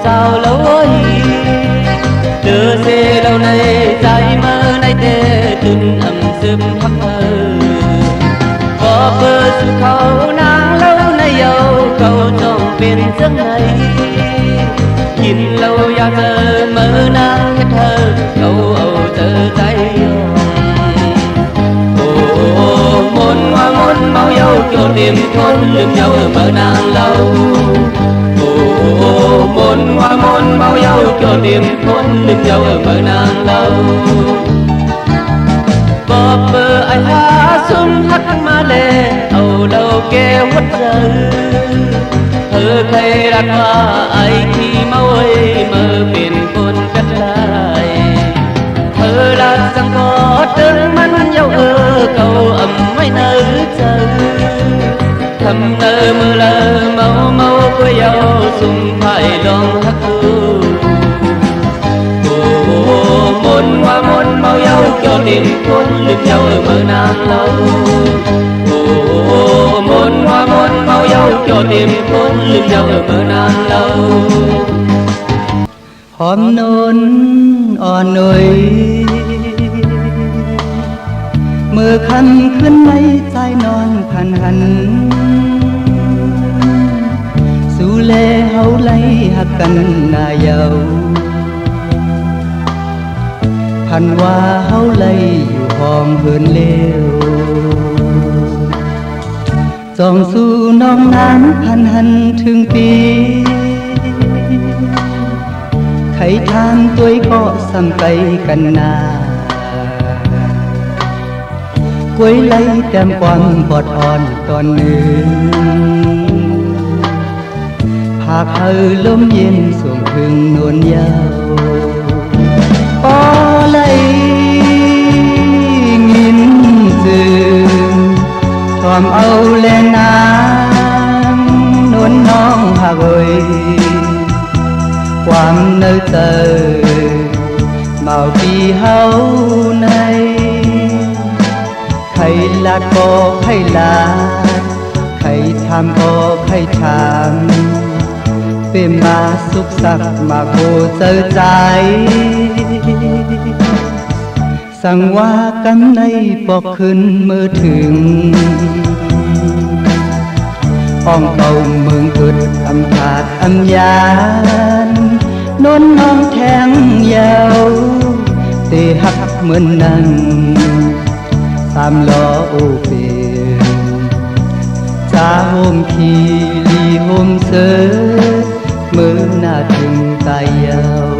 sao lâu ấy đưa xe lâu nay trái mơ nay tê từng ẩm sớm khắp mơ có bơ sự khâu nàng lâu nay yêu cầu trong bên giấc này nhìn lâu ya thơ mơ nàng hết thơ câu âu tơ tay môn hoa môn mau yêu kiểu tìm thôn lưng nhau mơ nàng lâu môn hoa môn mau yêu kiểu tìm thôn lưng nhau mơ nàng lâu bờ bờ ai ha sum hắt ma lê âu lâu kêu hất giờ thơ cây đặt hoa ai khi mau ơi mơ biển cồn cất lại thơ là rằng có tương mắt nhau câu ấm mấy nơi chờ thầm nơ mơ lơ mau mau với nhau sum phải lòng hắt môn hoa môn mau yêu kiểu tìm thôn lưng nhau mơ nàng lâu môn hoa môn mau yêu kiểu tìm thôn lưng nhau mơ nàng lâu hòm nônอ่อนหน่อยมือคันขึ้นไม่ใจนอนพันหันสู่แลเฮาไล่หักกันนาเยาพันว่าเฮาไล่อยู่ห้องเหินเลวจองสู่น้องนั้นพันหันถึงปีไขทางตัวก็ซ้ำไปกันนากวยไล่แต้มความปอดอ่อนตอนหนึ่งหากเฮาลมเย็นส่งถึงนวลยาวปอไล่งินจืนทอมเอาแลน้ำนวลน้องหากเอ่ยความnơi tờ màu vì hấu này khay lạt có khay lạt khay tham có khay tham về mà xúc sắc mà cô dơ tráiสั่งว่ากันในบอกขึ้นเมื่อถึงห้องเก่าเมืองอึดอำขาดอำยานนนน้องแทงยาวเตะหักเหมือนนั่งสามล้อโอเป็นจ้าโฮมขีลีโฮมเสือเมื่อหน้าถึงตายยาว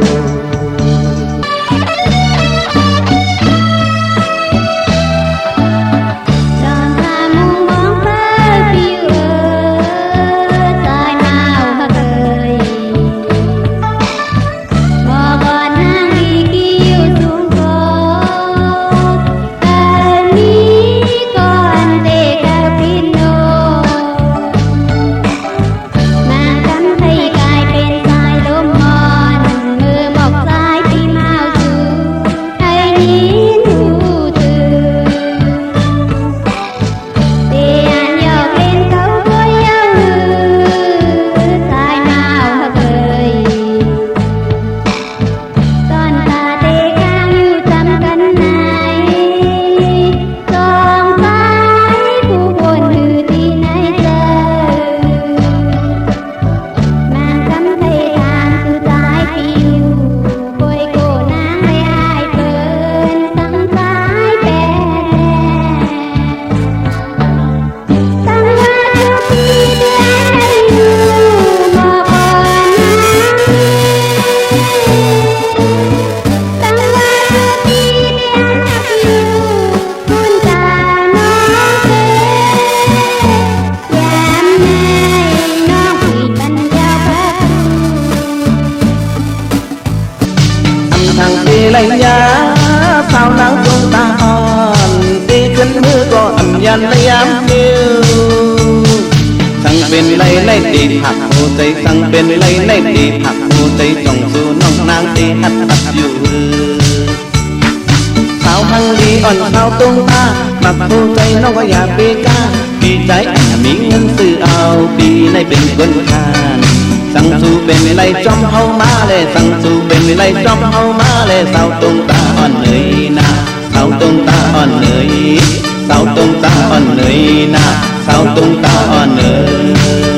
lạnh giá sao nắng xuống ta hòn đi chân mưa có ẩm dần lấy ám yêu thằng เป็นไรไรตีผักโหใจสั่งเป็นไรไรตีผักโหใจจ้องสู่น้องนางตีหัดอยู่สาวพังดีอ่อนสาวตรงตามักโหใจน้องก็อย่าเปกาปีใจมีเงินซื้อเอาปีในเป็นคนทานสั่งสู่เป็นไรจอมเฮามาเลยสั่งสู่เป็นไรจอมเฮามาเลยสาวตรงตาอ่อนเลยนะสาวตรงตาอ่อนเลยสาวตรงตาอ่อนเลยนะสาวตรงตาอ่อนเลย